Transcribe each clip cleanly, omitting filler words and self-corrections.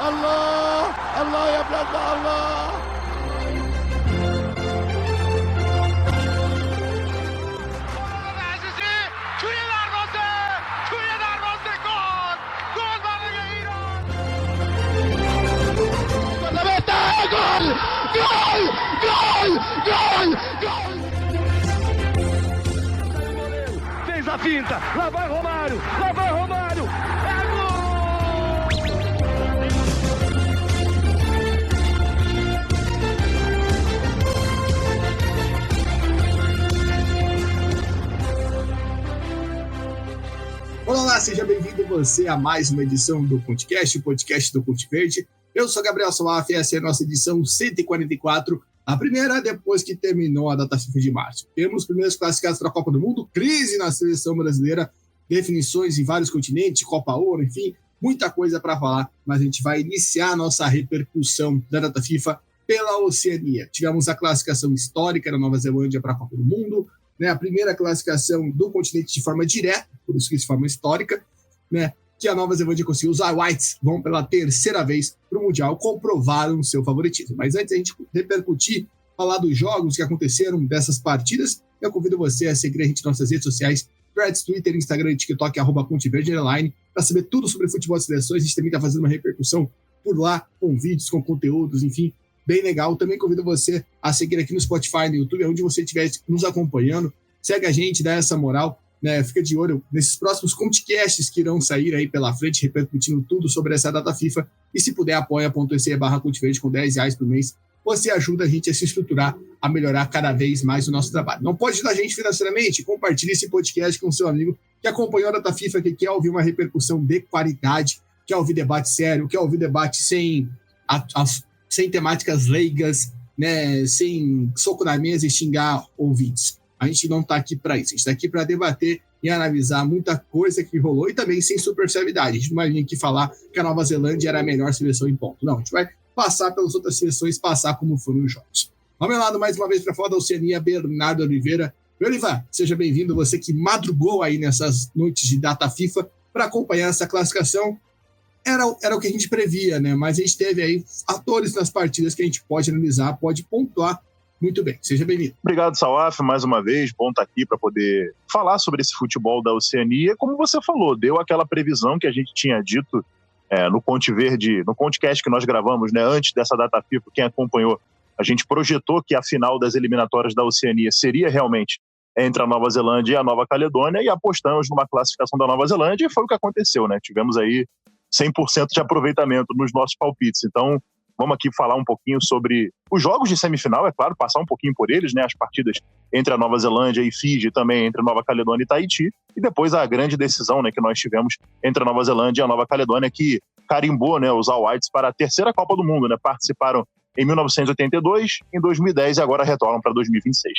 الله الله يا بلادنا الله. Fez a finta, lá vai Romário, é gol! Olá, seja bem-vindo você a mais uma edição do Ponticast, o podcast do Ponte Verde. Eu sou Gabriel Soaf e essa é a nossa edição 144, a primeira depois que terminou a data FIFA de março. Temos os primeiros classificados para a Copa do Mundo, crise na seleção brasileira, definições em vários continentes, Copa Ouro, enfim, muita coisa para falar, mas a gente vai iniciar a nossa repercussão da data FIFA pela Oceania. Tivemos a classificação histórica da Nova Zelândia para a Copa do Mundo, né, a primeira classificação do continente de forma direta, por isso que de forma histórica, né, que a Nova Zelândia conseguiu. Os Whites vão pela terceira vez para o Mundial, comprovaram seu favoritismo. Mas antes de a gente repercutir, falar dos jogos que aconteceram dessas partidas, eu convido você a seguir a gente nas nossas redes sociais, Threads, Twitter, Instagram e TikTok, @PonteVerde_, para saber tudo sobre futebol de seleções. A gente também está fazendo uma repercussão por lá, com vídeos, com conteúdos, enfim, bem legal. Também convido você a seguir aqui no Spotify, no YouTube, onde você estiver nos acompanhando. Segue a gente, dá essa moral, né? Fica de olho nesses próximos podcasts que irão sair aí pela frente, repercutindo tudo sobre essa data FIFA. E se puder, apoia.se/Pontiverde com R$10 por mês. Você ajuda a gente a se estruturar, a melhorar cada vez mais o nosso trabalho. Não pode ajudar a gente financeiramente? Compartilhe esse podcast com seu amigo que acompanhou a data FIFA, que quer ouvir uma repercussão de qualidade, quer ouvir debate sério, quer ouvir debate sem temáticas leigas, né, sem soco na mesa e xingar ouvintes. A gente não está aqui para isso, a gente está aqui para debater e analisar muita coisa que rolou e também sem superficialidade. A gente não vai vir aqui falar que a Nova Zelândia era a melhor seleção em ponto. Não, a gente vai passar pelas outras seleções, passar como foram os jogos. Ao meu lado, mais uma vez, para falar da Oceania, Bernardo Oliveira. Oliva, seja bem-vindo, você que madrugou aí nessas noites de data FIFA para acompanhar essa classificação. Era o que a gente previa, né? Mas a gente teve aí atores nas partidas que a gente pode analisar, pode pontuar muito bem. Seja bem-vindo. Obrigado, Soaf, mais uma vez. Bom estar aqui para poder falar sobre esse futebol da Oceania. Como você falou, deu aquela previsão que a gente tinha dito no Ponte Verde, no podcast que nós gravamos, né, antes dessa data FIFA. Quem acompanhou, a gente projetou que a final das eliminatórias da Oceania seria realmente entre a Nova Zelândia e a Nova Caledônia e apostamos numa classificação da Nova Zelândia e foi o que aconteceu, né? Tivemos aí 100% de aproveitamento nos nossos palpites. Então, vamos aqui falar um pouquinho sobre os jogos de semifinal, é claro, passar um pouquinho por eles, né? As partidas entre a Nova Zelândia e Fiji, também entre a Nova Caledônia e Tahiti, e depois a grande decisão, né, que nós tivemos entre a Nova Zelândia e a Nova Caledônia, que carimbou, né, os All Whites para a terceira Copa do Mundo, né? Participaram em 1982, em 2010 e agora retornam para 2026.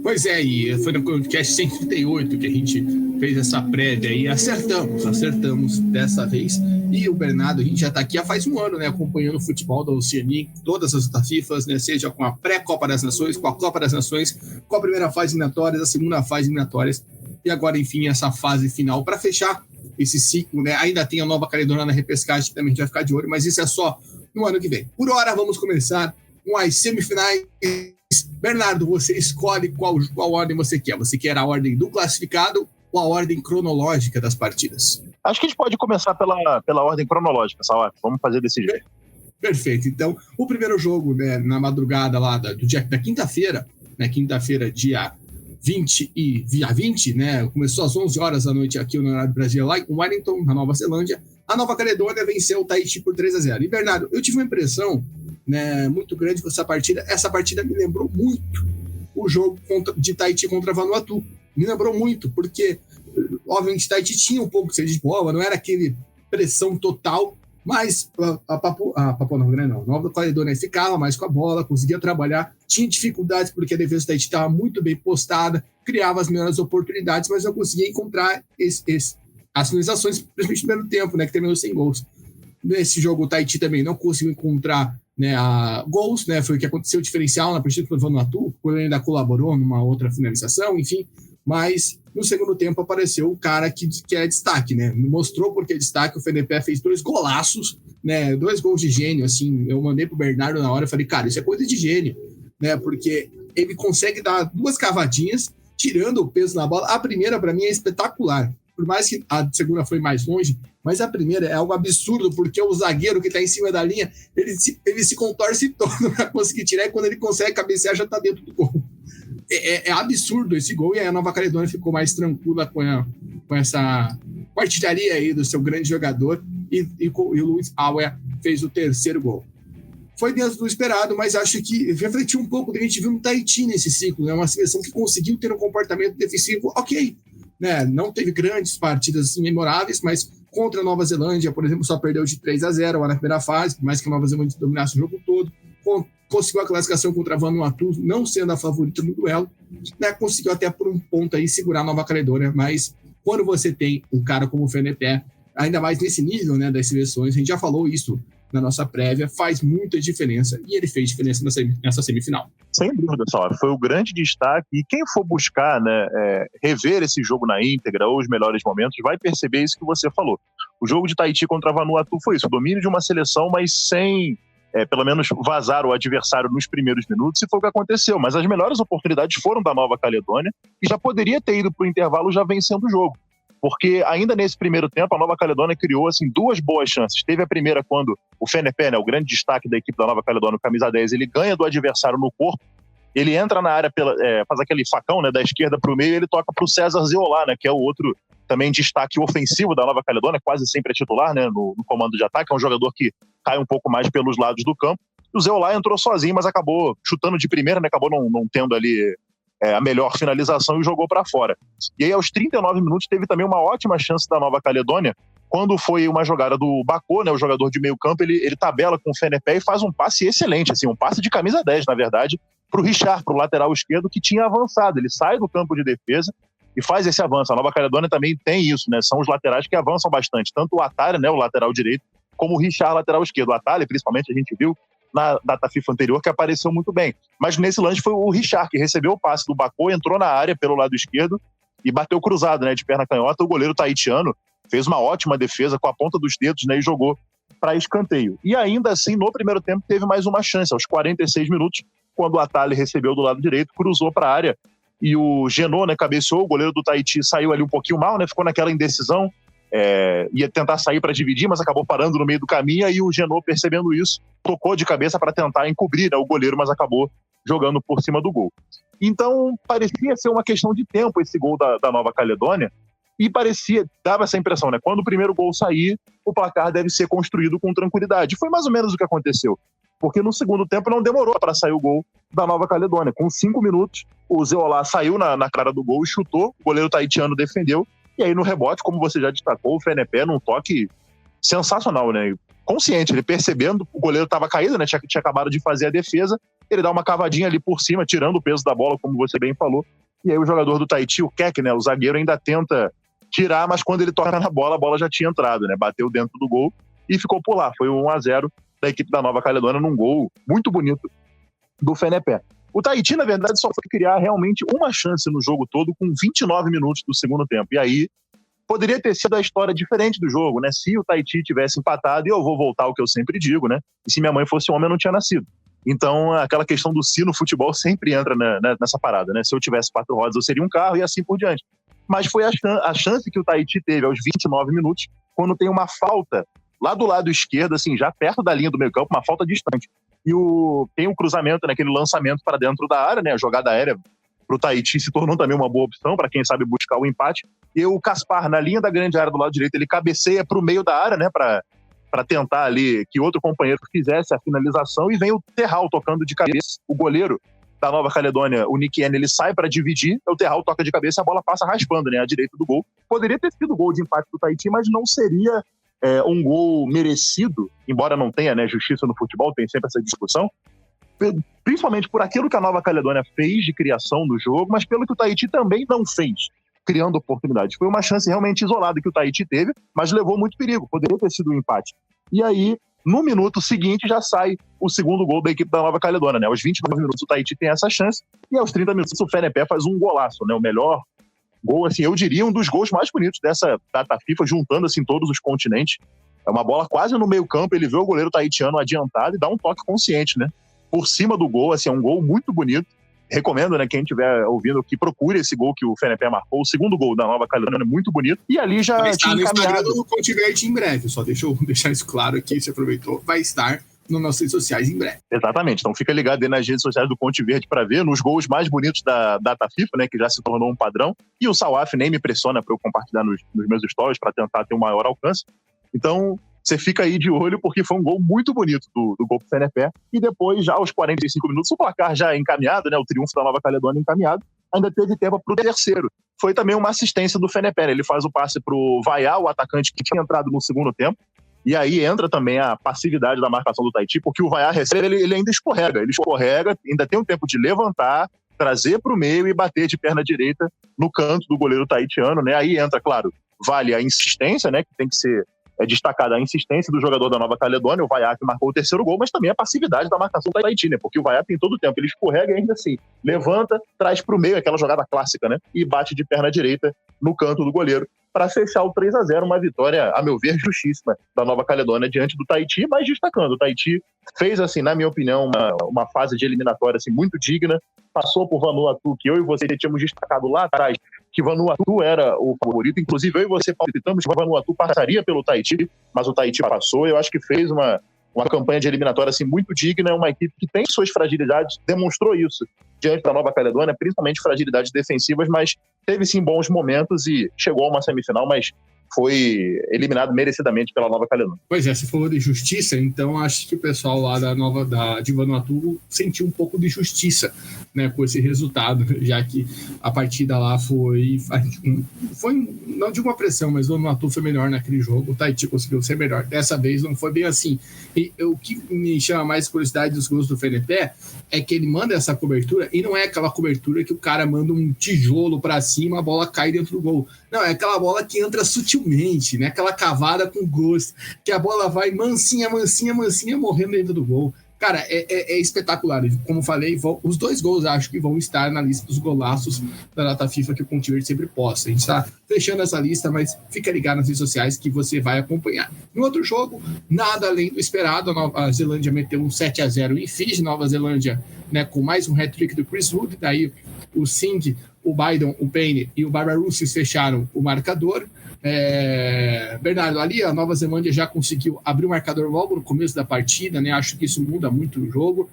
Pois é, e foi no podcast 138 que a gente fez essa prévia e acertamos dessa vez. E o Bernardo, a gente já está aqui há faz um ano, né, acompanhando o futebol da Oceania, todas as datas FIFAs, né, seja com a pré-Copa das Nações, com a Copa das Nações, com a primeira fase eliminatórias, a segunda fase eliminatórias e agora, enfim, essa fase final para fechar esse ciclo, né? Ainda tem a Nova Caledônia na repescagem, que também a gente vai ficar de olho, mas isso é só no ano que vem. Por hora, vamos começar com as semifinais. Bernardo, você escolhe qual ordem você quer. Você quer a ordem do classificado ou a ordem cronológica das partidas? Acho que a gente pode começar pela ordem cronológica, Salaf. Vamos fazer desse jeito. Perfeito. Então, o primeiro jogo, né, na madrugada lá da quinta-feira, né, dia 20, né, começou às 11 horas da noite aqui no horário do Brasil, lá em Wellington, na Nova Zelândia. A Nova Caledônia venceu o Tahiti por 3-0. E, Bernardo, eu tive uma impressão, né, muito grande com essa partida. Essa partida me lembrou muito o jogo de Tahiti contra Vanuatu. Me lembrou muito, porque, obviamente, Tahiti tinha um pouco de sede de bola, não era aquele pressão total, mas a Nova Caledônia ficava mais com a bola, conseguia trabalhar, tinha dificuldades porque a defesa do Tahiti estava muito bem postada, criava as melhores oportunidades, mas não conseguia encontrar as finalizações, principalmente no primeiro tempo, né, que terminou sem gols. Nesse jogo, o Tahiti também não conseguiu encontrar, né, gols, né, foi o que aconteceu, o diferencial na partida contra o Vanuatu, quando ele ainda colaborou numa outra finalização, enfim, mas no segundo tempo apareceu o cara que é destaque, né, mostrou porque é destaque. O Fenepé fez 2 golaços, né? 2 gols de gênio, assim, eu mandei pro Bernardo na hora, eu falei, cara, isso é coisa de gênio, né? Porque ele consegue dar 2 cavadinhas, tirando o peso na bola. A primeira, para mim, é espetacular. Por mais que a segunda foi mais longe, mas a primeira é algo absurdo, porque o zagueiro que está em cima da linha, ele se contorce todo para conseguir tirar, e quando ele consegue cabecear, já está dentro do gol. É absurdo esse gol, e a Nova Caledônia ficou mais tranquila com essa artilharia aí do seu grande jogador, e o Luiz Auer fez o 3º gol. Foi dentro do esperado, mas acho que refletiu um pouco do que a gente viu no Tahiti nesse ciclo, né? Uma seleção que conseguiu ter um comportamento defensivo ok, né? Não teve grandes partidas assim, memoráveis, mas contra a Nova Zelândia, por exemplo, só perdeu de 3-0 lá na primeira fase, por mais que a Nova Zelândia dominasse o jogo todo. Conseguiu a classificação contra a Vanuatu, não sendo a favorita no duelo, né? Conseguiu até por um ponto aí segurar a Nova Caledônia, mas quando você tem um cara como o Fennepe, ainda mais nesse nível, né, das seleções, a gente já falou isso na nossa prévia, faz muita diferença, e ele fez diferença nessa semifinal. Sem dúvida, Salve. Foi o grande destaque, e quem for buscar, né, rever esse jogo na íntegra ou os melhores momentos, vai perceber isso que você falou. O jogo de Tahiti contra a Vanuatu foi isso, o domínio de uma seleção, mas sem, pelo menos, vazar o adversário nos primeiros minutos, e foi o que aconteceu. Mas as melhores oportunidades foram da Nova Caledônia, e já poderia ter ido para o intervalo já vencendo o jogo. Porque ainda nesse primeiro tempo, a Nova Caledônia criou assim, 2 boas chances. Teve a primeira quando o Fennepe, né, o grande destaque da equipe da Nova Caledônia, o camisa 10, ele ganha do adversário no corpo, ele entra na área, faz aquele facão, né, da esquerda para o meio, e ele toca para o César Zeolá, né, que é o outro também destaque ofensivo da Nova Caledônia, quase sempre é titular, né, no comando de ataque, é um jogador que cai um pouco mais pelos lados do campo. O Zeolá entrou sozinho, mas acabou chutando de primeira, né, acabou não tendo ali a melhor finalização e jogou para fora. E aí, aos 39 minutos, teve também uma ótima chance da Nova Caledônia, quando foi uma jogada do Bacô, né, o jogador de meio campo, ele tabela com o Fennepe e faz um passe excelente, assim, um passe de camisa 10, na verdade, para o Richard, para o lateral esquerdo, que tinha avançado. Ele sai do campo de defesa e faz esse avanço. A Nova Caledônia também tem isso, né? São os laterais que avançam bastante, tanto o Atali, né, o lateral direito, como o Richard, lateral esquerdo. O Atali, principalmente, a gente viu na data FIFA anterior, que apareceu muito bem. Mas nesse lance foi o Richard que recebeu o passe do Bacô, entrou na área pelo lado esquerdo e bateu cruzado, né, de perna canhota. O goleiro tahitiano fez uma ótima defesa com a ponta dos dedos, né, e jogou para escanteio. E ainda assim, no primeiro tempo, teve mais uma chance, aos 46 minutos, quando o Atali recebeu do lado direito, cruzou para a área e o Genô, né, cabeceou. O goleiro do Tahiti saiu ali um pouquinho mal, né, ficou naquela indecisão, ia tentar sair para dividir, mas acabou parando no meio do caminho, e o Genô, percebendo isso, tocou de cabeça para tentar encobrir, né, o goleiro, mas acabou jogando por cima do gol. Então, parecia ser uma questão de tempo esse gol da Nova Caledônia, e dava essa impressão, né, quando o primeiro gol sair, o placar deve ser construído com tranquilidade. Foi mais ou menos o que aconteceu, porque no segundo tempo não demorou para sair o gol da Nova Caledônia. Com 5 minutos, o Zeolá saiu na cara do gol e chutou, o goleiro tahitiano defendeu, e aí no rebote, como você já destacou, o Fennepe num toque sensacional, né? Consciente, ele percebendo, o goleiro estava caído, né? Tinha acabado de fazer a defesa, ele dá uma cavadinha ali por cima, tirando o peso da bola, como você bem falou, e aí o jogador do Tahiti, o Keck, né? O zagueiro ainda tenta tirar, mas quando ele toca na bola, a bola já tinha entrado, né? Bateu dentro do gol e ficou por lá. Foi 1-0 da equipe da Nova Caledônia num gol muito bonito do Fennepe. O Tahiti, na verdade, só foi criar realmente uma chance no jogo todo com 29 minutos do segundo tempo. E aí, poderia ter sido a história diferente do jogo, né? Se o Tahiti tivesse empatado, e eu vou voltar ao que eu sempre digo, né? E se minha mãe fosse homem, eu não tinha nascido. Então, aquela questão do si no futebol sempre entra nessa parada, né? Se eu tivesse 4 rodas, eu seria um carro e assim por diante. Mas foi a chance que o Tahiti teve aos 29 minutos, quando tem uma falta lá do lado esquerdo, assim, já perto da linha do meio campo, uma falta distante. E tem um cruzamento, né, aquele lançamento para dentro da área, né, a jogada aérea para o Tahiti se tornou também uma boa opção para quem sabe buscar o empate. E o Caspar, na linha da grande área do lado direito, ele cabeceia para o meio da área, né, para tentar ali que outro companheiro fizesse a finalização, e vem o Terral tocando de cabeça. O goleiro da Nova Caledônia, o Nick N, ele sai para dividir, o Terral toca de cabeça e a bola passa raspando, né, à direita do gol. Poderia ter sido gol de empate do Tahiti, mas não seria um gol merecido, embora não tenha, né, justiça no futebol, tem sempre essa discussão, principalmente por aquilo que a Nova Caledônia fez de criação do jogo, mas pelo que o Tahiti também não fez, criando oportunidades. Foi uma chance realmente isolada que o Tahiti teve, mas levou muito perigo, poderia ter sido um empate. E aí, no minuto seguinte, já sai o segundo gol da equipe da Nova Caledônia, né? Aos 29 minutos o Tahiti tem essa chance, e aos 30 minutos o Fennepe faz um golaço, né? O melhor gol, assim, eu diria um dos gols mais bonitos dessa data FIFA, juntando assim todos os continentes. É uma bola quase no meio campo, ele vê o goleiro tahitiano adiantado e dá um toque consciente, né? Por cima do gol, assim, é um gol muito bonito. Recomendo, né, quem estiver ouvindo, que procure esse gol que o Fenepé marcou. O segundo gol da Nova Caledônia é muito bonito. E ali já tinha encaminhado. Vai estar no Instagram do Ponte em breve. Só deixa eu deixar isso claro aqui, se aproveitou. Vai estar nas nossas redes sociais em breve. Exatamente. Então fica ligado aí nas redes sociais do Ponte Verde para ver nos gols mais bonitos da data FIFA, né, que já se tornou um padrão. E o Sawaf nem me pressiona para eu compartilhar nos meus stories para tentar ter um maior alcance. Então você fica aí de olho, porque foi um gol muito bonito do gol pro Fenepé. E depois, já aos 45 minutos, o placar já encaminhado, né, o triunfo da Nova Caledônia encaminhado, ainda teve tempo pro terceiro. Foi também uma assistência do Fenepé, né? Ele faz o passe pro Vaiá, o atacante que tinha entrado no segundo tempo. E aí entra também a passividade da marcação do Tahiti, porque o Vaiá recebe, ele ainda escorrega. Ele escorrega, ainda tem um tempo de levantar, trazer pro meio e bater de perna direita no canto do goleiro tahitiano, né? Aí entra, claro, vale a insistência, né, que tem que ser destacada a insistência do jogador da Nova Caledônia, o Vaiá, que marcou o terceiro gol, mas também a passividade da marcação do Tahiti, né? Porque o Vaiá tem todo o tempo, ele escorrega e ainda assim, levanta, traz pro meio, aquela jogada clássica, né? E bate de perna direita no canto do goleiro para fechar o 3-0, uma vitória, a meu ver, justíssima da Nova Caledônia diante do Tahiti, mas destacando, o Tahiti fez, assim, na minha opinião, uma fase de eliminatória, assim, muito digna, passou por Vanuatu, que eu e você tínhamos destacado lá atrás, que Vanuatu era o favorito, inclusive eu e você palpitamos que Vanuatu passaria pelo Tahiti, mas o Tahiti passou. Eu acho que fez uma campanha de eliminatória assim, muito digna, uma equipe que tem suas fragilidades, demonstrou isso diante da Nova Caledônia, principalmente fragilidades defensivas, mas teve sim bons momentos e chegou a uma semifinal, mas foi eliminado merecidamente pela Nova Caledônia. Pois é, você falou de justiça, então acho que o pessoal lá de Vanuatu sentiu um pouco de justiça, né, com esse resultado, já que a partida lá foi não de uma pressão, mas o Vanuatu foi melhor naquele jogo, o Tahiti conseguiu ser melhor. Dessa vez não foi bem assim. E o que me chama mais curiosidade dos gols do Fenepé é que ele manda essa cobertura e não é aquela cobertura que o cara manda um tijolo para cima, a bola cai dentro do gol. Não, é aquela bola que entra sutilmente, né? Aquela cavada com gosto, que a bola vai mansinha, morrendo dentro do gol. Cara, é espetacular. Como falei, os dois gols acho que vão estar na lista dos golaços da data FIFA que o Ponte Verde sempre posta. A gente está fechando essa lista, mas fica ligado nas redes sociais que você vai acompanhar. No outro jogo, nada além do esperado. A Nova Zelândia meteu um 7-0 em Fiji. Nova Zelândia, né, com mais um hat-trick do Chris Wood. Daí o Singh, o Biden, o Payne e o Barbaroussis fecharam o marcador. Bernardo, ali a Nova Zelândia já conseguiu abrir o marcador logo no começo da partida, né? Acho que isso muda muito o jogo.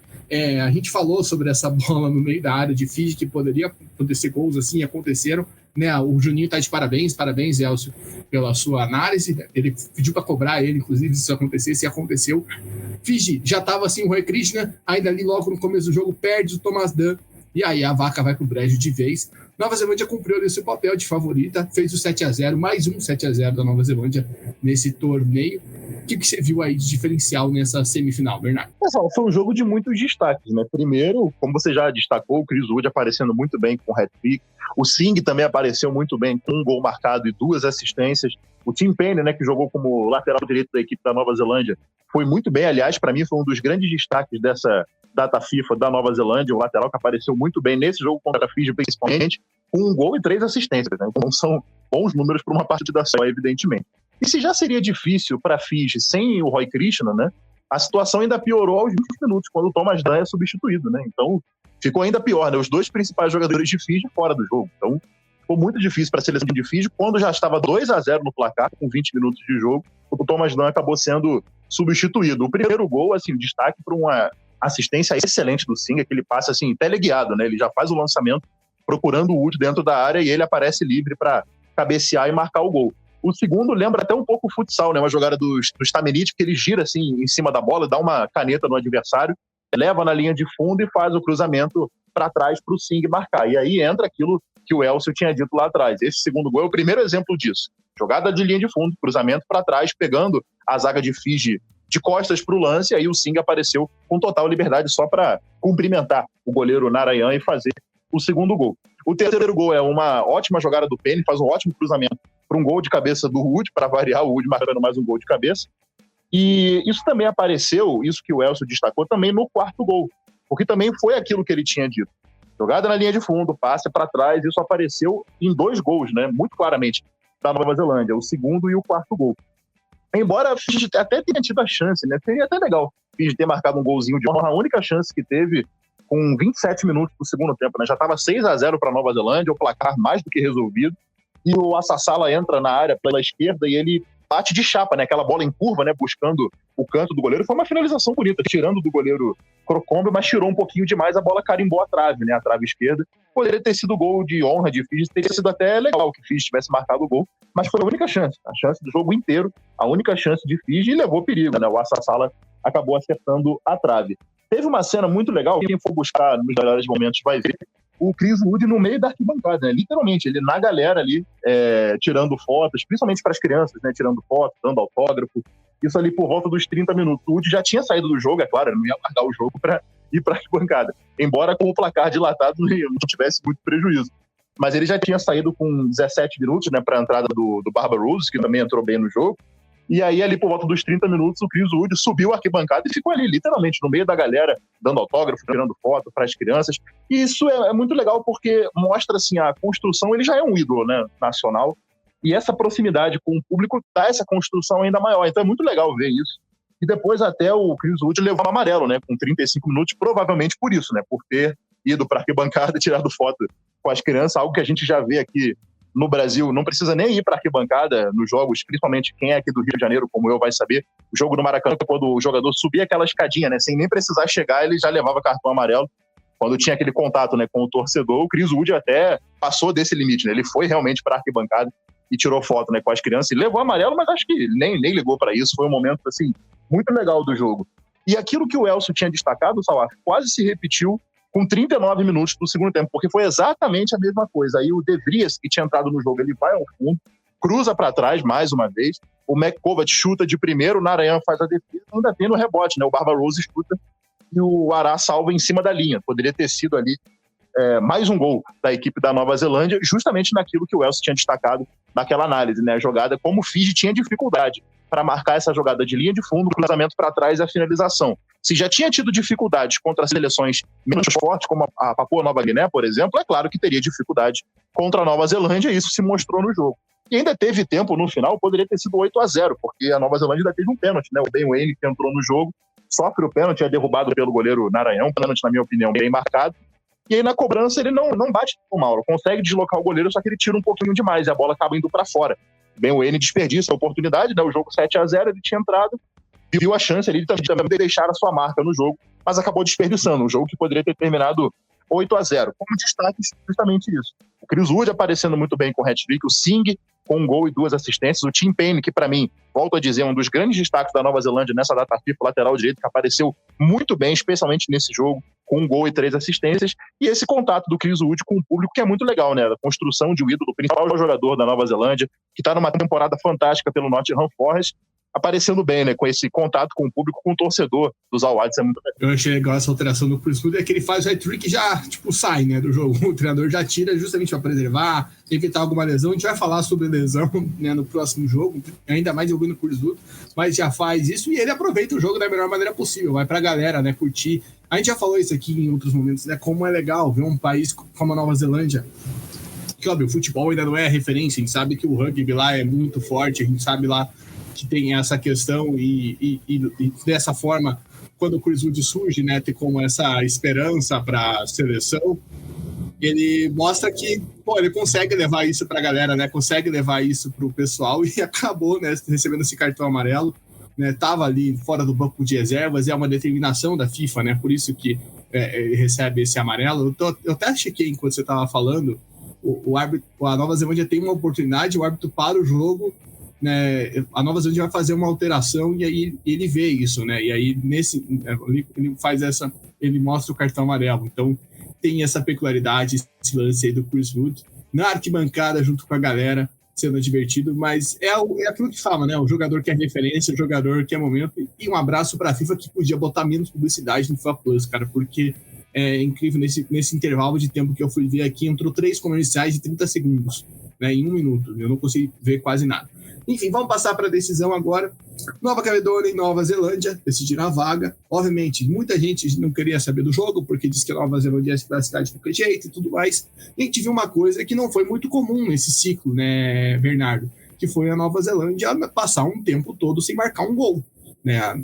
A gente falou sobre essa bola no meio da área de Fiji, que poderia acontecer gols assim, aconteceram, né? O Juninho tá de parabéns, Elcio, pela sua análise. Ele pediu para cobrar ele, inclusive, se isso acontecesse, e aconteceu. Fiji já estava assim, o Roy Krishna, ainda ali logo no começo do jogo, perde o Thomas Dunn, e aí a vaca vai pro brejo de vez. Nova Zelândia cumpriu ali seu papel de favorita, fez o 7-0, mais um 7-0 da Nova Zelândia nesse torneio. O que você viu aí de diferencial nessa semifinal, Bernardo? Pessoal, foi um jogo de muitos destaques, né? Primeiro, como você já destacou, o Chris Wood aparecendo muito bem com o hat-trick. O Singh também apareceu muito bem com um gol marcado e 2 assistências. O Tim Payne, né, que jogou como lateral direito da equipe da Nova Zelândia, foi muito bem. Aliás, para mim, foi um dos grandes destaques dessa data FIFA da Nova Zelândia, o lateral que apareceu muito bem nesse jogo contra a Fiji, principalmente, com 1 gol e 3 assistências, né? Então são bons números para uma partida só, evidentemente. E se já seria difícil para a Fiji sem o Roy Krishna, né, a situação ainda piorou aos 20 minutos, quando o Thomas Dunn é substituído, né? Então ficou ainda pior, né? Os 2 principais jogadores de Fiji fora do jogo. Então ficou muito difícil para a seleção de Fiji. Quando já estava 2-0 no placar, com 20 minutos de jogo, o Thomas Dunn acabou sendo substituído. O primeiro gol, assim, destaque para uma assistência excelente do Singh, aquele passe assim, teleguiado, né? Ele já faz o lançamento procurando o Wood dentro da área e ele aparece livre para cabecear e marcar o gol. O segundo lembra até um pouco o futsal, né? Uma jogada do Stamenic, que ele gira assim em cima da bola, dá uma caneta no adversário, leva na linha de fundo e faz o cruzamento para trás para o Singh marcar. E aí entra aquilo que o Elcio tinha dito lá atrás. Esse segundo gol é o primeiro exemplo disso. Jogada de linha de fundo, cruzamento para trás, pegando a zaga de Fiji de costas para o lance, e aí o Singh apareceu com total liberdade só para cumprimentar o goleiro Narayan e fazer o segundo gol. O terceiro gol é uma ótima jogada do Payne, faz um ótimo cruzamento para um gol de cabeça do Wood, para variar, o Wood marcando mais um gol de cabeça. E isso também apareceu, isso que o Elcio destacou, também no quarto gol, porque também foi aquilo que ele tinha dito. Jogada na linha de fundo, passe para trás, isso apareceu em 2 gols, né, muito claramente, da Nova Zelândia, o segundo e o quarto gol. embora a Fiji até tenha tido a chance, né? Seria até legal a Fiji ter marcado um golzinho de honra, a única chance que teve com 27 minutos do segundo tempo, né? Já estava 6-0 para Nova Zelândia, o placar mais do que resolvido, e o Assassala entra na área pela esquerda e ele bate de chapa, né? Aquela bola em curva, né? Buscando o canto do goleiro. Foi uma finalização bonita, tirando do goleiro Crocombe, mas tirou um pouquinho demais, a bola carimbou a trave, né? A trave esquerda. Poderia ter sido gol de honra de Fiji, teria sido até legal que Fiji tivesse marcado o gol, mas foi a única chance, a chance do jogo inteiro, a única chance de Fiji, e levou perigo, né? O Assassala acabou acertando a trave. Teve uma cena muito legal, quem for buscar nos melhores momentos vai ver, o Chris Wood no meio da arquibancada, né? Literalmente, ele na galera ali, tirando fotos, principalmente para as crianças, né? Tirando fotos, dando autógrafo, isso ali por volta dos 30 minutos. O Wood já tinha saído do jogo, é claro, ele não ia largar o jogo para ir para a arquibancada, embora com o placar dilatado não tivesse muito prejuízo. Mas ele já tinha saído com 17 minutos, né? Para a entrada do Barbarouses, que também entrou bem no jogo. E aí, ali por volta dos 30 minutos, o Chris Wood subiu a arquibancada e ficou ali, literalmente, no meio da galera, dando autógrafo, tirando foto para as crianças. E isso é muito legal porque mostra, assim, a construção, ele já é um ídolo, né, nacional, e essa proximidade com o público dá essa construção ainda maior. Então é muito legal ver isso. E depois até o Chris Wood levou um amarelo, né, com 35 minutos, provavelmente por isso, né, por ter ido para a arquibancada e tirado foto com as crianças, algo que a gente já vê aqui no Brasil, não precisa nem ir para a arquibancada nos jogos, principalmente quem é aqui do Rio de Janeiro, como eu, vai saber. O jogo no Maracanã, quando o jogador subia aquela escadinha, né, sem nem precisar chegar, ele já levava cartão amarelo. Quando tinha aquele contato, né, com o torcedor, o Chris Wood até passou desse limite, né? Ele foi realmente para a arquibancada e tirou foto, né, com as crianças e levou amarelo, mas acho que nem ligou para isso. Foi um momento assim, muito legal do jogo. E aquilo que o Elcio tinha destacado, Salaf, quase se repetiu com 39 minutos do segundo tempo, porque foi exatamente a mesma coisa. Aí o De Vries, que tinha entrado no jogo, ele vai ao fundo, cruza para trás mais uma vez, o McCovac chuta de primeiro, o Narayan faz a defesa, ainda tem no rebote, né? O Barbarouses chuta e o Ará salva em cima da linha. Poderia ter sido ali mais um gol da equipe da Nova Zelândia, justamente naquilo que o Elcio tinha destacado naquela análise, né? A jogada, como o Fiji tinha dificuldade para marcar essa jogada de linha de fundo, o cruzamento para trás e a finalização. Se já tinha tido dificuldades contra seleções menos fortes, como a Papua Nova Guiné, por exemplo, é claro que teria dificuldade contra a Nova Zelândia, e isso se mostrou no jogo. E ainda teve tempo no final, poderia ter sido 8-0, porque a Nova Zelândia ainda teve um pênalti, né? O Ben Waine, que entrou no jogo, sofre o pênalti, é derrubado pelo goleiro Narayan, um pênalti, na minha opinião, bem marcado. E aí na cobrança ele não bate com o Mauro, consegue deslocar o goleiro, só que ele tira um pouquinho demais e a bola acaba indo para fora. Ben Waine desperdiça a oportunidade, né? O jogo 7-0, ele tinha entrado, viu a chance ali de também deixar a sua marca no jogo, mas acabou desperdiçando um jogo que poderia ter terminado 8-0. Como destaque, justamente isso. O Chris Wood aparecendo muito bem com o hat-trick, o Singh com um gol e 2 assistências, o Tim Payne, que para mim, volto a dizer, um dos grandes destaques da Nova Zelândia nessa data FIFA, lateral direito, que apareceu muito bem, especialmente nesse jogo, com um gol e 3 assistências, e esse contato do Chris Wood com o público, que é muito legal, né? A construção de um ídolo, o principal jogador da Nova Zelândia, que está numa temporada fantástica pelo Nottingham Forest, aparecendo bem, né? Com esse contato com o público, com o torcedor dos All Whites, é muito legal. Eu achei legal essa alteração do Chris Wood, é que ele faz o hat-trick e já, sai, né, do jogo. O treinador já tira justamente para preservar, evitar alguma lesão. A gente vai falar sobre lesão, né, no próximo jogo, ainda mais jogando o Chris Wood, mas já faz isso e ele aproveita o jogo da melhor maneira possível, vai pra galera, né, curtir. A gente já falou isso aqui em outros momentos, né, como é legal ver um país como a Nova Zelândia, que, óbvio, o futebol ainda não é referência, a gente sabe que o rugby lá é muito forte, a gente sabe lá que tem essa questão e dessa forma, quando o Chris Wood surge, né, ter como essa esperança para a seleção, ele mostra que, ele consegue levar isso para a galera, né, consegue levar isso para o pessoal e acabou, né, recebendo esse cartão amarelo, né, tava ali fora do banco de reservas, é uma determinação da FIFA, né, por isso que ele recebe esse amarelo. Eu até chequei enquanto você estava falando, o árbitro, a Nova Zelândia tem uma oportunidade, o árbitro para o jogo, né, a Nova Zelândia vai fazer uma alteração e aí ele vê isso, né, e aí ele faz ele mostra o cartão amarelo, então tem essa peculiaridade, esse lance aí do Chris Wood na arquibancada junto com a galera, sendo divertido, mas é aquilo que fala, né, o jogador que é referência, o jogador que é momento, e um abraço para a FIFA que podia botar menos publicidade no FIFA Plus, cara, porque é incrível, nesse intervalo de tempo que eu fui ver aqui, entrou 3 comerciais de 30 segundos, né, em 1 minuto, eu não consegui ver quase nada. Enfim, vamos passar para a decisão agora. Nova Caledônia e Nova Zelândia decidiram a vaga. Obviamente, muita gente não queria saber do jogo, porque disse que a Nova Zelândia ia se classificar de qualquer jeito e tudo mais. E a gente viu uma coisa que não foi muito comum nesse ciclo, né, Bernardo? que foi a Nova Zelândia passar um tempo todo sem marcar um gol. Né? A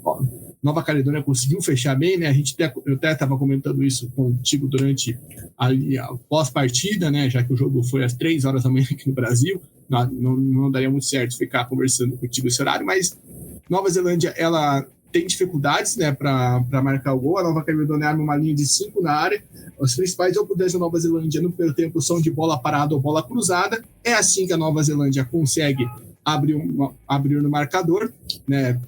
Nova Caledônia conseguiu fechar bem, né? Eu até estava comentando isso contigo durante a pós-partida, né? Já que o jogo foi às 3 horas da manhã aqui no Brasil, não daria muito certo ficar conversando contigo esse horário, mas Nova Zelândia, ela tem dificuldades, né, para marcar o gol. A Nova Caledônia arma uma linha de 5 na área. As principais oportunidades da Nova Zelândia no primeiro tempo são de bola parada ou bola cruzada. É assim que a Nova Zelândia consegue abrir no marcador, né,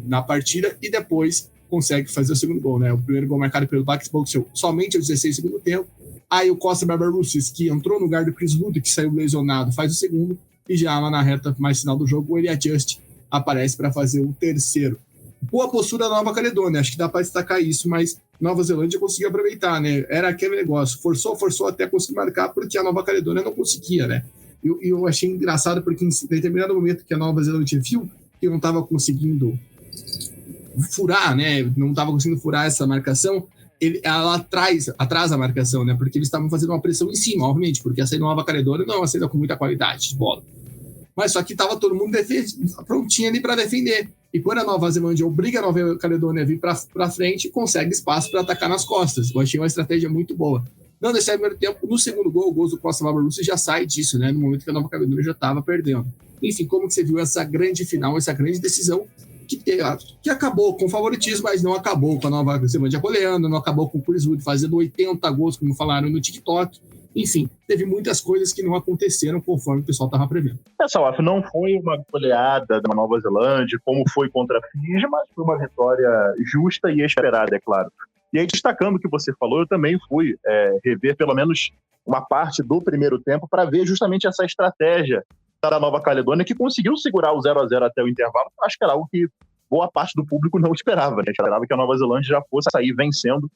na partida, e depois consegue fazer o segundo gol, né? O primeiro gol marcado pelo Bucks Boxel somente aos 16 do segundo tempo. Aí o Costa Barbarouses, que entrou no lugar do Chris Wood, que saiu lesionado, faz o segundo. E já lá na reta mais final do jogo, o Elia Just aparece para fazer o terceiro. Boa postura da Nova Caledônia, acho que dá para destacar isso, mas Nova Zelândia conseguiu aproveitar, né? Era aquele negócio, forçou até conseguir marcar, porque a Nova Caledônia não conseguia, né? E eu achei engraçado, porque em determinado momento que a Nova Zelândia viu que não estava conseguindo furar, né? Não estava conseguindo furar essa marcação, ela atrasa a marcação, né? Porque eles estavam fazendo uma pressão em cima, obviamente, porque a saída da Nova Caledônia não é uma saída com muita qualidade de bola. Mas só que estava todo mundo prontinho ali para defender. E quando a Nova Zelândia obriga a Nova Caledônia a vir para frente, consegue espaço para atacar nas costas. Eu achei uma estratégia muito boa. Não nesse primeiro tempo, no segundo gol, o gol do Costa Barbarouses já sai disso, né? No momento que a Nova Caledônia já estava perdendo. Enfim, como que você viu essa grande final, essa grande decisão que acabou com o favoritismo, mas não acabou com a Nova Zelândia goleando, não acabou com o Chris Wood fazendo 80 gols, como falaram no TikTok. Enfim, teve muitas coisas que não aconteceram conforme o pessoal estava prevendo. Essa não foi uma goleada da Nova Zelândia, como foi contra a Fiji, mas foi uma vitória justa e esperada, é claro. E aí, destacando o que você falou, eu também fui rever pelo menos uma parte do primeiro tempo para ver justamente essa estratégia da Nova Caledônia, que conseguiu segurar o 0-0 até o intervalo. Acho que era algo que boa parte do público não esperava, né? Esperava que a Nova Zelândia já fosse sair vencendo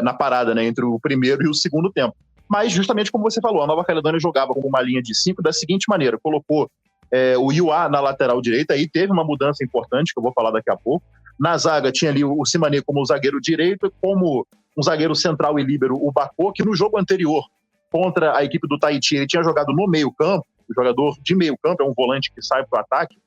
na parada, né, entre o primeiro e o segundo tempo. Mas, justamente como você falou, a Nova Caledônia jogava com uma linha de 5 da seguinte maneira: colocou o Iuá na lateral direita, aí teve uma mudança importante, que eu vou falar daqui a pouco. Na zaga tinha ali o Simané como zagueiro direito, como um zagueiro central e líbero, o Bacô, que no jogo anterior, contra a equipe do Tahiti, ele tinha jogado no meio-campo. O jogador de meio-campo é um volante que sai para o ataque.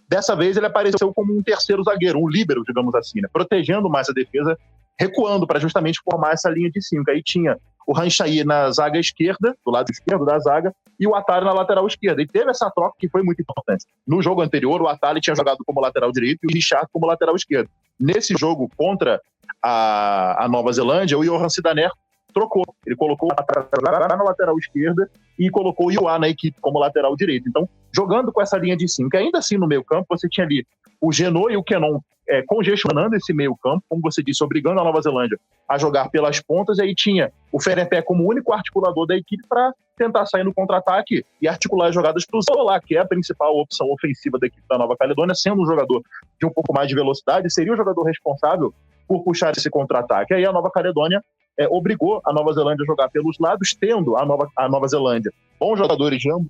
Dessa vez ele apareceu como um terceiro zagueiro, um líbero, digamos assim, né? Protegendo mais a defesa, recuando para justamente formar essa linha de 5. Aí tinha o Ranchaí na zaga esquerda, do lado esquerdo da zaga, e o Atali na lateral esquerda. E teve essa troca que foi muito importante. No jogo anterior, o Atali tinha jogado como lateral direito e o Richard como lateral esquerdo. Nesse jogo contra a Nova Zelândia, o Johan Sidaner trocou. Ele colocou o Atali na lateral esquerda e colocou o Iuá na equipe como lateral direito. Então, jogando com essa linha de 5, ainda assim no meio campo, você tinha ali o Genot e o Kenon congestionando esse meio campo, como você disse, obrigando a Nova Zelândia a jogar pelas pontas, e aí tinha o Ferepé como único articulador da equipe para tentar sair no contra-ataque e articular as jogadas para o Zola, que é a principal opção ofensiva da equipe da Nova Caledônia, sendo um jogador de um pouco mais de velocidade, seria o jogador responsável por puxar esse contra-ataque. Aí a Nova Caledônia obrigou a Nova Zelândia a jogar pelos lados, tendo a Nova Zelândia bons jogadores de ambos,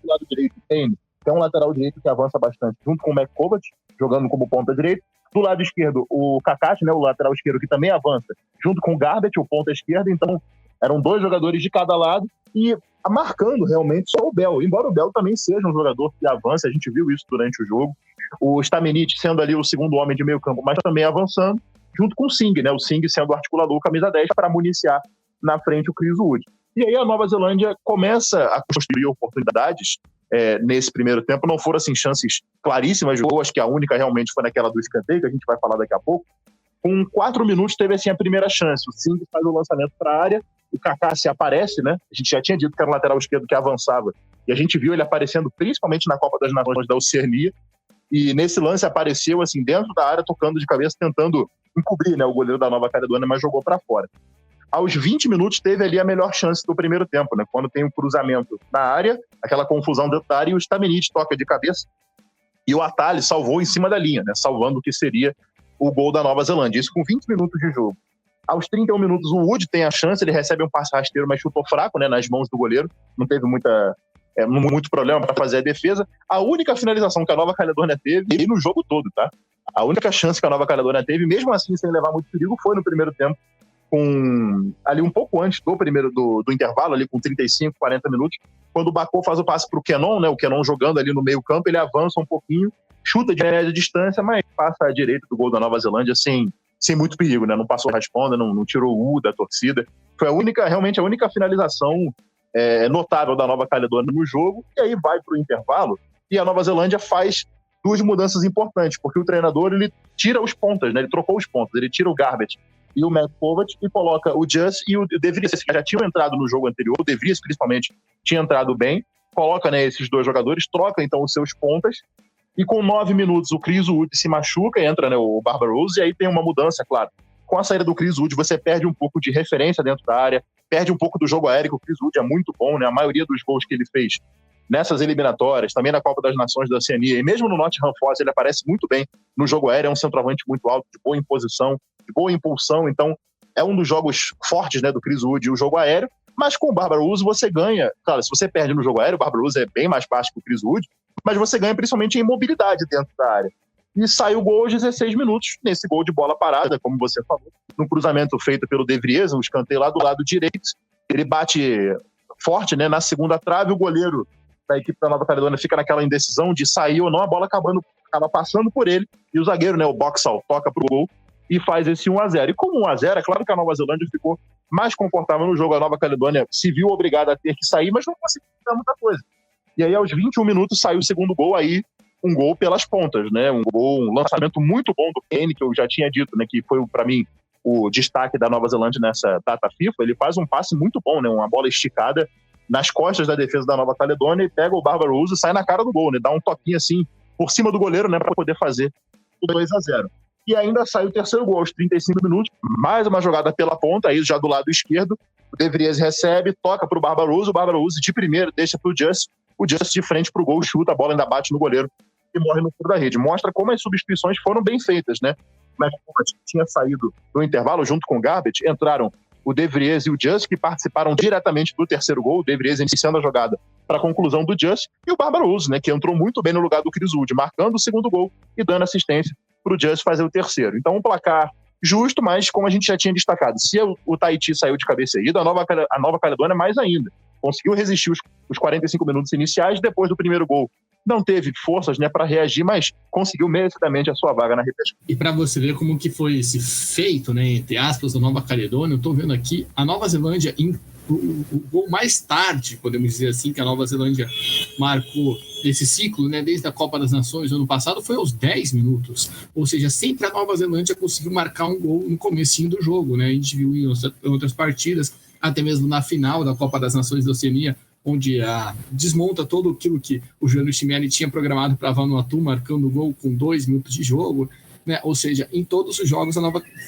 do lado direito tem um lateral direito que avança bastante, junto com o McCovac, jogando como ponta direita. Do lado esquerdo, o Kakashi, né, o lateral esquerdo, que também avança, junto com o Garbett, o ponta esquerda. Então, eram 2 jogadores de cada lado e marcando realmente só o Bell. Embora o Bell também seja um jogador que avança, a gente viu isso durante o jogo. O Stamenic sendo ali o segundo homem de meio campo, mas também avançando, junto com o Singh, né, o Singh sendo o articulador camisa 10 para municiar na frente o Chris Wood. E aí a Nova Zelândia começa a construir oportunidades nesse primeiro tempo. Não foram assim chances claríssimas de gol, acho que a única realmente foi naquela do escanteio, que a gente vai falar daqui a pouco. Com 4 minutos teve assim a primeira chance, o Singh faz o lançamento para a área, o Kaká se aparece, né? A gente já tinha dito que era o lateral esquerdo que avançava, e a gente viu ele aparecendo principalmente na Copa das Nações da Oceania, e nesse lance apareceu assim dentro da área, tocando de cabeça, tentando encobrir, né, o goleiro da Nova Caledônia, mas jogou para fora. Aos 20 minutos teve ali a melhor chance do primeiro tempo, né? Quando tem um cruzamento na área, aquela confusão dentro da área, e o Stamenic toca de cabeça, e o Atali salvou em cima da linha, né? Salvando o que seria o gol da Nova Zelândia. Isso com 20 minutos de jogo. Aos 31 minutos o Wood tem a chance, ele recebe um passe rasteiro, mas chutou fraco, né, nas mãos do goleiro, não teve muito problema para fazer a defesa. A única finalização que a Nova Caledônia teve, e no jogo todo, tá? A única chance que a Nova Caledônia teve, mesmo assim sem levar muito perigo, foi no primeiro tempo, ali um pouco antes do intervalo, ali com 35, 40 minutos, quando o Bacô faz o passe para o Kenon, né, o Kenon jogando ali no meio campo, ele avança um pouquinho, chuta de média distância, mas passa à direita do gol da Nova Zelândia sem muito perigo, né? Não passou a responda, não tirou o U da torcida. Foi realmente a única finalização notável da Nova Caledônia no jogo, e aí vai para o intervalo, e a Nova Zelândia faz 2 mudanças importantes, porque o treinador ele tira os pontas, né? Ele trocou os pontas, ele tira o Garbett e o Matt Kovac e coloca o Just e o De Vries, que já tinham entrado no jogo anterior, o De Vries principalmente tinha entrado bem, coloca, né, esses 2 jogadores, troca então os seus pontas, e com 9 minutos o Chris Wood se machuca, entra, né, o Barbarouses, e aí tem uma mudança, claro. Com a saída do Chris Wood, você perde um pouco de referência dentro da área, perde um pouco do jogo aéreo, que o Chris Wood é muito bom, né? A maioria dos gols que ele fez nessas eliminatórias, também na Copa das Nações da Oceania, e mesmo no Nottingham Forest, ele aparece muito bem no jogo aéreo, é um centroavante muito alto, de boa imposição, de boa impulsão, então é um dos jogos fortes, né, do Chris Wood, o jogo aéreo, mas com o Barbarouses você ganha, claro, se você perde no jogo aéreo, o Barbarouses é bem mais baixo que o Chris Wood, mas você ganha principalmente em mobilidade dentro da área. E sai o gol aos 16 minutos, nesse gol de bola parada, como você falou, no cruzamento feito pelo De Vries, um escanteio lá do lado direito, ele bate forte, né, na segunda trave, o goleiro da equipe da Nova Caledônia fica naquela indecisão de sair ou não, a bola acaba passando por ele, e o zagueiro, né, o Boxall, toca pro gol e faz esse 1-0. E com 1-0, é claro que a Nova Zelândia ficou mais confortável no jogo, a Nova Caledônia se viu obrigada a ter que sair, mas não conseguiu fazer muita coisa. E aí, aos 21 minutos, saiu o segundo gol, aí um gol pelas pontas, né, um lançamento muito bom do Kane, que eu já tinha dito, né, que foi, para mim, o destaque da Nova Zelândia nessa data FIFA. Ele faz um passe muito bom, né, uma bola esticada nas costas da defesa da Nova Caledônia e pega o Barbarouses e sai na cara do gol, né? Dá um toquinho assim por cima do goleiro, né, para poder fazer o 2-0. E ainda sai o terceiro gol aos 35 minutos, mais uma jogada pela ponta, aí já do lado esquerdo, o De Vries recebe, toca para o Barbarouses de primeiro deixa para o Just de frente para o gol, chuta, a bola ainda bate no goleiro e morre no fundo da rede. Mostra como as substituições foram bem feitas, né? Mas como tinha saído no intervalo junto com o Garbett, entraram o De Vries e o Just, que participaram diretamente do terceiro gol, o De Vries iniciando a jogada para a conclusão do Just, e o Barbarouses, né, que entrou muito bem no lugar do Chris Wood, marcando o segundo gol e dando assistência para o Just fazer o terceiro. Então, um placar justo, mas como a gente já tinha destacado, se o Tahiti saiu de cabeça erguida, a Nova Caledônia mais ainda. Conseguiu resistir os 45 minutos iniciais, depois do primeiro gol não teve forças, né, para reagir, mas conseguiu merecidamente a sua vaga na repescagem. E para você ver como que foi esse feito, né, entre aspas, da Nova Caledônia, eu estou vendo aqui a Nova Zelândia, o gol mais tarde, podemos dizer assim, que a Nova Zelândia marcou esse ciclo, né, desde a Copa das Nações do ano passado, foi aos 10 minutos. Ou seja, sempre a Nova Zelândia conseguiu marcar um gol no comecinho do jogo, né? A gente viu em outras partidas, até mesmo na final da Copa das Nações da Oceania, onde desmonta todo aquilo que o Juliano Chimelli tinha programado para Vanuatu, marcando o gol com 2 minutos de jogo, né? Ou seja, em todos os jogos,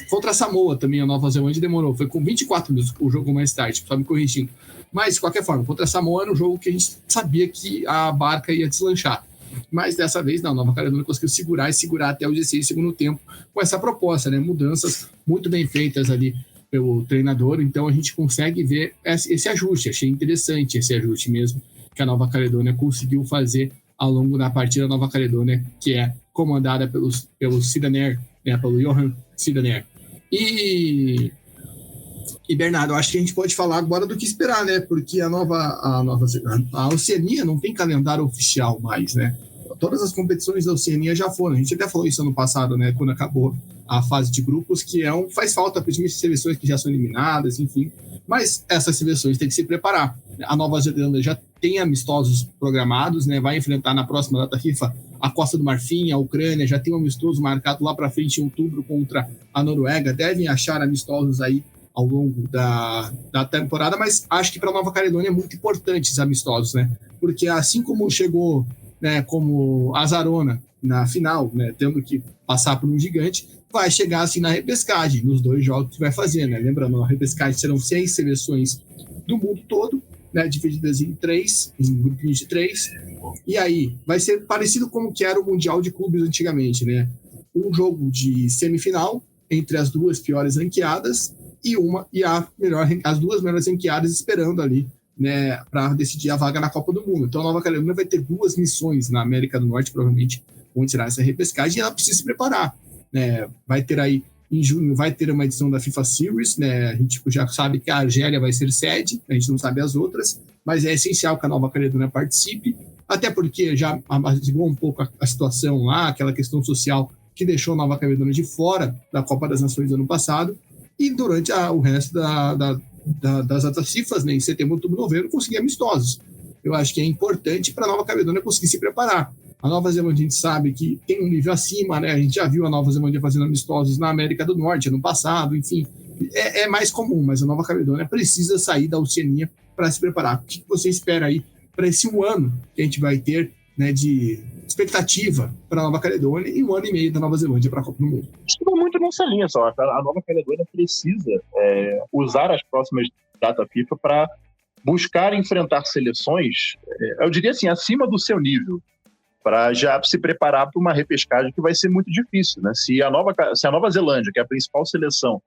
contra a Samoa também, a Nova Zelândia demorou, foi com 24 minutos o jogo mais tarde, só me corrigindo. Mas, de qualquer forma, contra a Samoa era um jogo que a gente sabia que a barca ia deslanchar. Mas dessa vez, não, a Nova Caledônia conseguiu segurar até o 16 segundo tempo com essa proposta, né? Mudanças muito bem feitas ali pelo treinador, então a gente consegue ver esse ajuste. Achei interessante esse ajuste mesmo que a Nova Caledônia conseguiu fazer ao longo da partida. A Nova Caledônia, que é comandada pelo Sidaner, né, pelo Johan Sidaner. E Bernardo, acho que a gente pode falar agora do que esperar, né? Porque a Oceania não tem calendário oficial mais, né? Todas as competições da Oceania já foram. A gente até falou isso ano passado, né? Quando acabou a fase de grupos, que faz falta, principalmente seleções que já são eliminadas, enfim. Mas essas seleções têm que se preparar. A Nova Zelândia já tem amistosos programados, né? Vai enfrentar na próxima data FIFA a Costa do Marfim, a Ucrânia, já tem um amistoso marcado lá para frente em outubro contra a Noruega. Devem achar amistosos aí ao longo da temporada, mas acho que para a Nova Caledônia é muito importante esses amistosos, né? Porque assim como chegou, né, como azarona na final, né, tendo que passar por um gigante, vai chegar assim na repescagem, nos 2 jogos que vai fazer, né? Lembrando, a repescagem serão 6 seleções do mundo todo, né, divididas em grupinhos de 3, e aí vai ser parecido como que era o Mundial de Clubes antigamente, né? Um jogo de semifinal entre as 2 piores ranqueadas e as 2 melhores ranqueadas esperando ali, né, para decidir a vaga na Copa do Mundo. Então a Nova Caledônia vai ter 2 missões na América do Norte, provavelmente, onde será essa repescagem, e ela precisa se preparar, né? Vai ter aí, em junho, vai ter uma edição da FIFA Series, né? A gente já sabe que a Argélia vai ser sede, a gente não sabe as outras, mas é essencial que a Nova Caledônia participe, até porque já apaziguou um pouco a situação lá, aquela questão social que deixou a Nova Caledônia de fora da Copa das Nações do ano passado, e durante o resto das datas FIFA, né, em setembro, outubro, novembro, conseguir amistosos. Eu acho que é importante para a Nova Caledônia conseguir se preparar. A Nova Zelândia, a gente sabe que tem um nível acima, né? A gente já viu a Nova Zelândia fazendo amistosos na América do Norte ano passado, enfim, é mais comum, mas a Nova Caledônia precisa sair da Oceania para se preparar. O que você espera aí para esse um ano que a gente vai ter, né, de expectativa para a Nova Caledônia e um ano e meio da Nova Zelândia para a Copa do Mundo? Estou muito nessa linha só. A Nova Caledônia precisa usar as próximas datas FIFA para buscar enfrentar seleções, eu diria assim, acima do seu nível, para já se preparar para uma repescagem que vai ser muito difícil, né? Se a Nova Zelândia, que é a principal seleção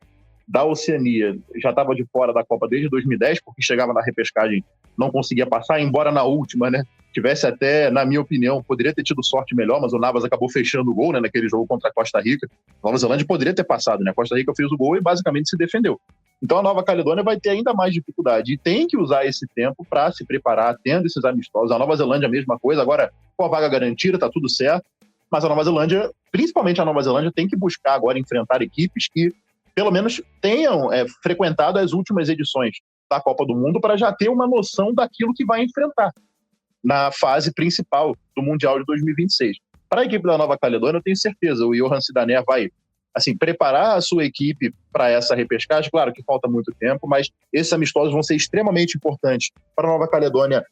da Oceania, já estava de fora da Copa desde 2010, porque chegava na repescagem, não conseguia passar, embora na última, né, tivesse até, na minha opinião, poderia ter tido sorte melhor, mas o Navas acabou fechando o gol, né, naquele jogo contra a Costa Rica. A Nova Zelândia poderia ter passado, né? A Costa Rica fez o gol e basicamente se defendeu. Então a Nova Caledônia vai ter ainda mais dificuldade e tem que usar esse tempo para se preparar, tendo esses amistosos. A Nova Zelândia a mesma coisa, agora com a vaga garantida, tá tudo certo, mas a Nova Zelândia, principalmente a Nova Zelândia, tem que buscar agora enfrentar equipes que pelo menos tenham frequentado as últimas edições da Copa do Mundo para já ter uma noção daquilo que vai enfrentar na fase principal do Mundial de 2026. Para a equipe da Nova Caledônia, eu tenho certeza, o Johan Sidaner vai preparar a sua equipe para essa repescagem. Claro que falta muito tempo, mas esses amistosos vão ser extremamente importantes para a Nova Caledônia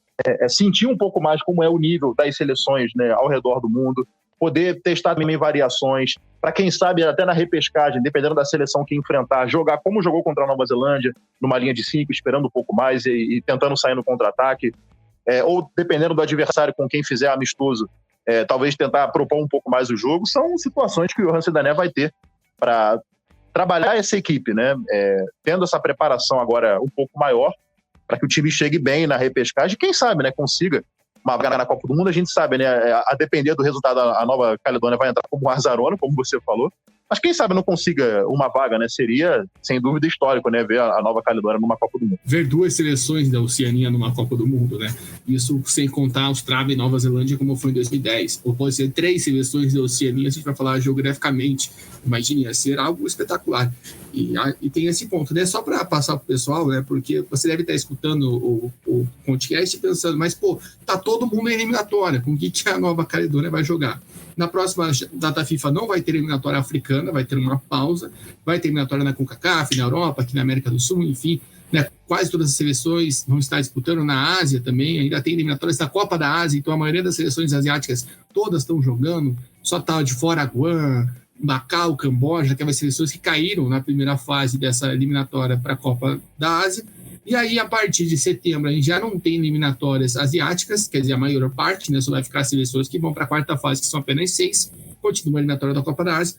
sentir um pouco mais como é o nível das seleções, né, ao redor do mundo, poder testar também variações, para quem sabe até na repescagem, dependendo da seleção que enfrentar, jogar como jogou contra a Nova Zelândia, numa linha de 5, esperando um pouco mais e tentando sair no contra-ataque, ou dependendo do adversário com quem fizer amistoso, talvez tentar propor um pouco mais o jogo. São situações que o Johan Sidaner vai ter para trabalhar essa equipe, né? Tendo essa preparação agora um pouco maior, para que o time chegue bem na repescagem, quem sabe, né, consiga uma vaga na Copa do Mundo. A gente sabe, né, a depender do resultado, a Nova Caledônia vai entrar como um azarona, como você falou, mas quem sabe não consiga uma vaga, né? Seria, sem dúvida, histórico, né, ver a Nova Caledônia numa Copa do Mundo. Ver duas seleções da Oceania numa Copa do Mundo, né? Isso sem contar Austrália e Nova Zelândia, como foi em 2010. Ou pode ser 3 seleções da Oceania, se a gente vai falar geograficamente. Imagine, ia ser algo espetacular. E tem esse ponto, né? Só para passar para o pessoal, né? Porque você deve estar escutando o podcast e pensando, mas, pô, tá todo mundo em eliminatória. Com o que a Nova Caledônia vai jogar? Na próxima data FIFA não vai ter eliminatória africana, vai ter uma pausa, vai ter eliminatória na CONCACAF, na Europa, aqui na América do Sul, enfim, né? Quase todas as seleções vão estar disputando, na Ásia também, ainda tem eliminatórias da Copa da Ásia, então a maioria das seleções asiáticas todas estão jogando, só tá de fora Guam, Macau, Camboja, aquelas seleções que caíram na primeira fase dessa eliminatória para a Copa da Ásia. E aí, a partir de setembro, a gente já não tem eliminatórias asiáticas, quer dizer, a maior parte, né? Só vai ficar seleções que vão para a quarta fase, que são apenas 6. Continua a eliminatória da Copa da Ásia.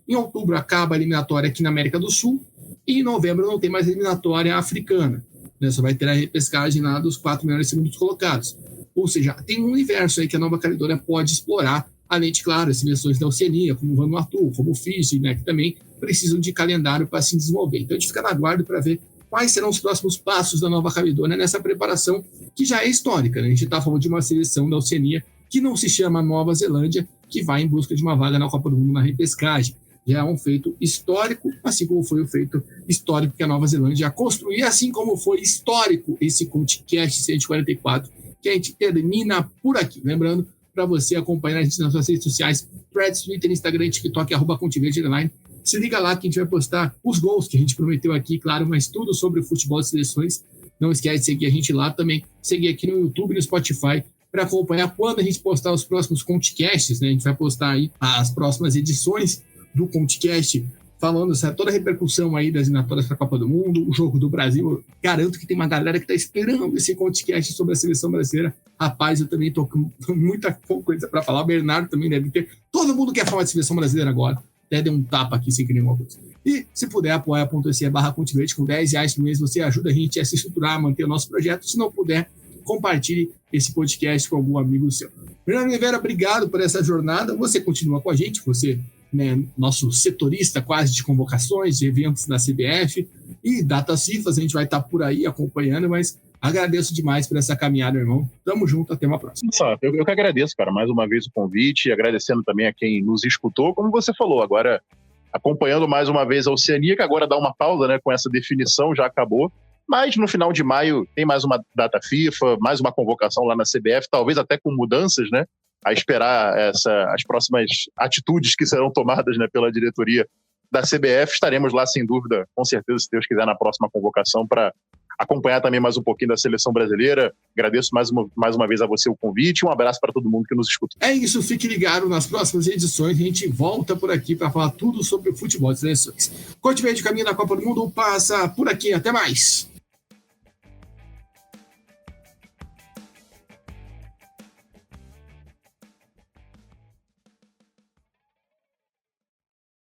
Em outubro, acaba a eliminatória aqui na América do Sul. E em novembro, não tem mais eliminatória africana, né? Só vai ter a repescagem lá dos 4 melhores segundos colocados. Ou seja, tem um universo aí que a Nova Caledônia pode explorar, além de, claro, as seleções da Oceania, como o Vanuatu, como o Fiji, né? Que também precisam de calendário para se desenvolver. Então, a gente fica na guarda para ver quais serão os próximos passos da Nova Caledônia nessa preparação que já é histórica, né? A gente está falando de uma seleção da Oceania que não se chama Nova Zelândia, que vai em busca de uma vaga na Copa do Mundo na repescagem. Já é um feito histórico, assim como foi o feito histórico que a Nova Zelândia construiu, assim como foi histórico esse ContiCast 144, que a gente termina por aqui. Lembrando, para você acompanhar a gente nas suas redes sociais, Threads, Twitter, Instagram, TikTok, @ContiVerde_. Se liga lá que a gente vai postar os gols que a gente prometeu aqui, claro, mas tudo sobre o futebol de seleções. Não esquece de seguir a gente lá também, seguir aqui no YouTube e no Spotify para acompanhar quando a gente postar os próximos ContiCasts, né? A gente vai postar aí as próximas edições do ContiCast, falando toda a repercussão aí das eliminatórias para a Copa do Mundo, o jogo do Brasil. Eu garanto que tem uma galera que está esperando esse ContiCast sobre a seleção brasileira. Rapaz, eu também estou com muita coisa para falar. O Bernardo também deve ter. Todo mundo quer falar de seleção brasileira agora. Até deu um tapa aqui sem querer uma coisa. E se puder, apoia.se/ContiVerde, com R$10 por mês, você ajuda a gente a se estruturar, a manter o nosso projeto. Se não puder, compartilhe esse podcast com algum amigo seu. Fernando Oliveira, obrigado por essa jornada. Você continua com a gente, você, né, nosso setorista quase de convocações, de eventos da CBF e datas FIFA, a gente vai estar por aí acompanhando, mas Agradeço demais por essa caminhada, irmão. Tamo junto, até uma próxima. Eu que agradeço, cara, mais uma vez o convite, agradecendo também a quem nos escutou, como você falou, agora acompanhando mais uma vez a Oceania, que agora dá uma pausa, né, com essa definição, já acabou, mas no final de maio tem mais uma data FIFA, mais uma convocação lá na CBF, talvez até com mudanças, né, a esperar as próximas atitudes que serão tomadas, né, pela diretoria da CBF. Estaremos lá, sem dúvida, com certeza, se Deus quiser, na próxima convocação para acompanhar também mais um pouquinho da seleção brasileira. Agradeço mais uma vez a você o convite e um abraço para todo mundo que nos escuta. É isso, fique ligado nas próximas edições. A gente volta por aqui para falar tudo sobre o futebol de seleções. Coach Verde, caminho da Copa do Mundo, passa por aqui. Até mais!